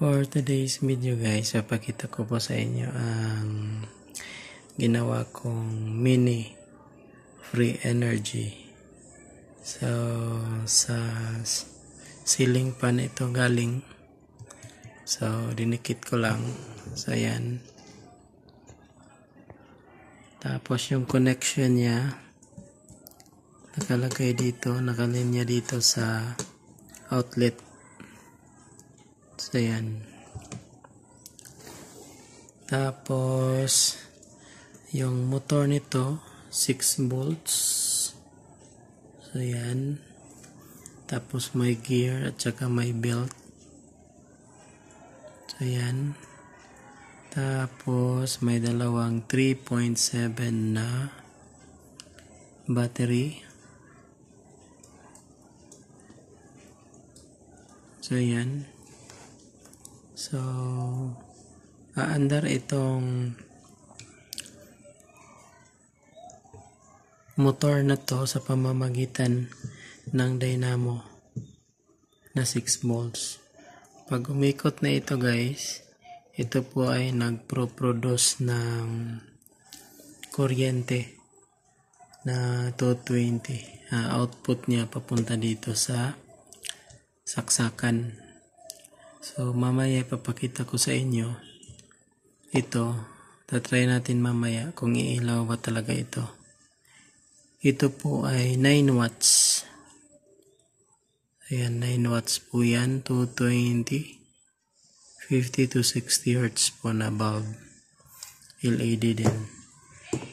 For today's video guys, papakita ko po sa inyo ang ginawa kong mini free energy. So sa ceiling fan ito galing. So dinikit ko lang. So yan. Tapos yung connection niya nakalagay dito, nakalinya dito sa outlet. So yan. Tapos yung motor nito 6 volts. So yan. Tapos may gear at saka may belt. So yan. Tapos may dalawang 3.7 na battery. So yan. So aandar itong motor na to sa pamamagitan ng dynamo na 6 volts. Pag umikot na ito guys, ito po ay nagpro-produce ng kuryente na 220. Output niya papunta dito sa saksakan. So mamaya ipapakita ko sa inyo ito. Tatry natin mamaya kung iilaw ba talaga ito. Ito po ay 9 watts. Ayan, 9 watts po yan. 220, 50 to 60 hertz po na bulb. LED din.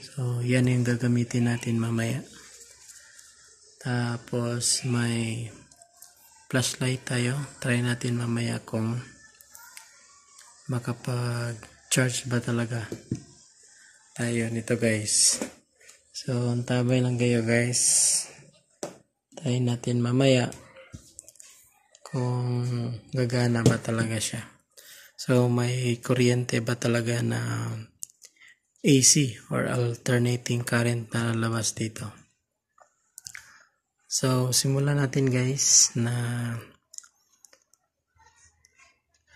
So yan yung gagamitin natin mamaya. Tapos may flashlight tayo. Try natin mamaya kung makapag-charge ba talaga tayo nito guys. So antabay lang kayo guys. Try natin mamaya kung gagana ba talaga siya. So may kuryente ba talaga na AC or alternating current na lalabas dito. So simulan natin guys na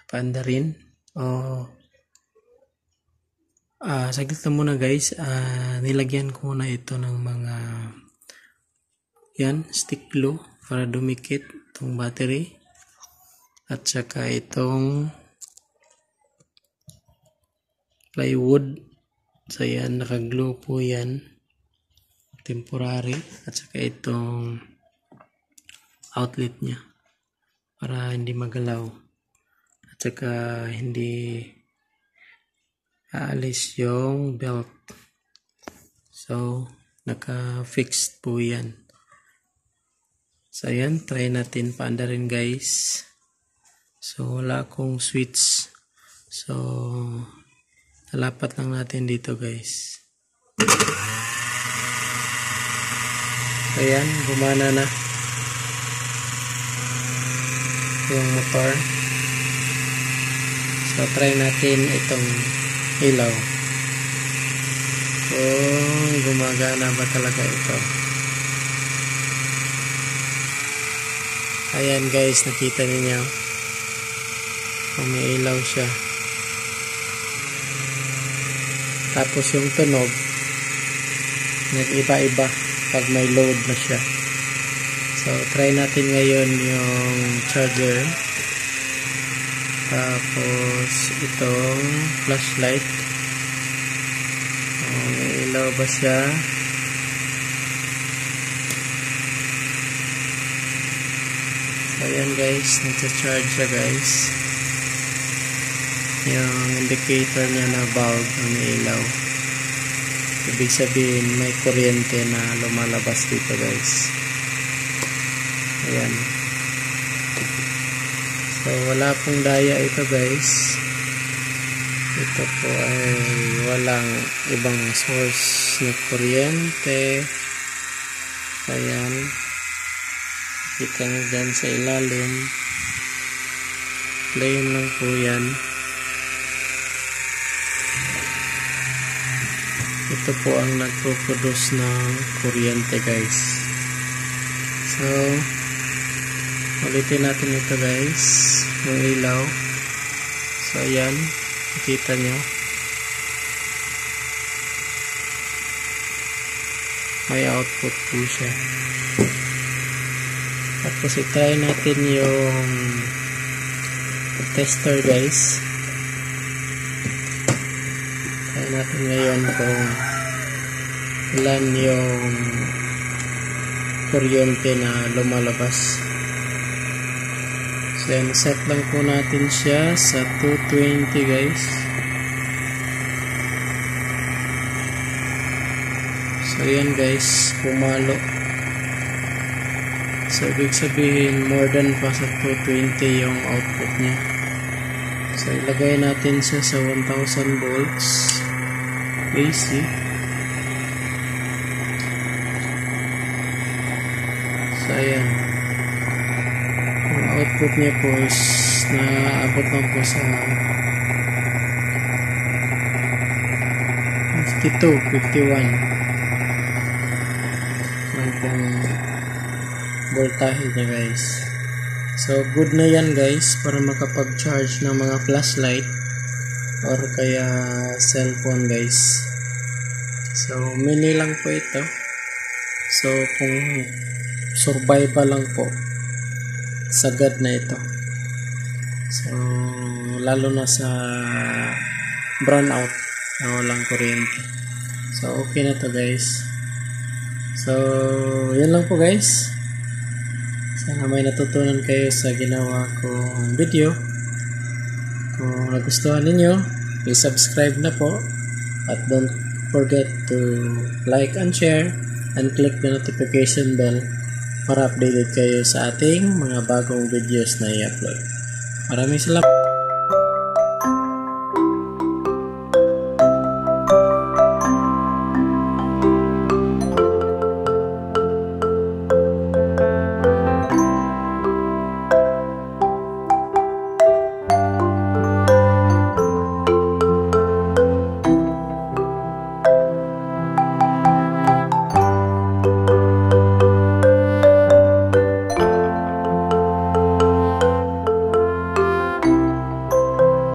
paandarin saglit lang muna guys. Nilagyan ko muna ito ng mga yan, stick glue para dumikit itong battery at saka itong plywood. So yan, nakaglue po yan, temporary, at saka itong outlet nya para hindi magalaw at saka hindi aalis yung belt. So naka-fixed po yan. So yan, try natin paandarin guys. So wala akong switch, so nalapat lang natin dito guys. Ayan, gumana na yung motor. So try natin itong ilaw kung gumagana ba talaga ito. Ayan guys, nakita niyo kung may ilaw siya. Tapos yung tunog nag-iba-iba pag may load na siya. So try natin ngayon yung charger. Tapos itong flashlight. May ilaw ba siya? So ayan guys, nagsa-charge siya guys. Yung indicator niya na bulb na may ilaw. Ibig sabihin may kuryente na lumalabas dito guys. Ayan. So wala pong daya ito guys. Ito po ay walang ibang source na kuryente. Ayan. Kita nyo dyan sa ilalim. Plain lang po yan. Ito po ang nagpo-produce ng kuryente guys. So ulitin natin ito guys, yung ilaw. So ayan, nakita nyo. May output po siya. Tapos i-try natin yung tester guys. Try natin ngayon kung ilan yung kuryente na lumalabas. So yan, set lang po natin siya sa 220 guys. So yan guys, pumalo. So ibig sabihin more than pa sa 220 yung output niya. So ilagay natin siya sa 1000 volts AC. So ayan, yung output niya po is naabot lang po sa 51 yan pong voltahe niya guys. So good na yan guys para makapag-charge ng mga flashlight or kaya cellphone guys. So mini lang po ito. So kung survival lang po, sagad na ito. So lalo na sa brownout na walang kuryente. So okay na to guys. So yun lang po guys. Sana may natutunan kayo sa ginawa kong video. Kung nagustuhan ninyo, please subscribe na po. At don't forget to like and share and click the notification bell para updated kayo sa ating mga bagong videos na i-upload. Maraming salamat.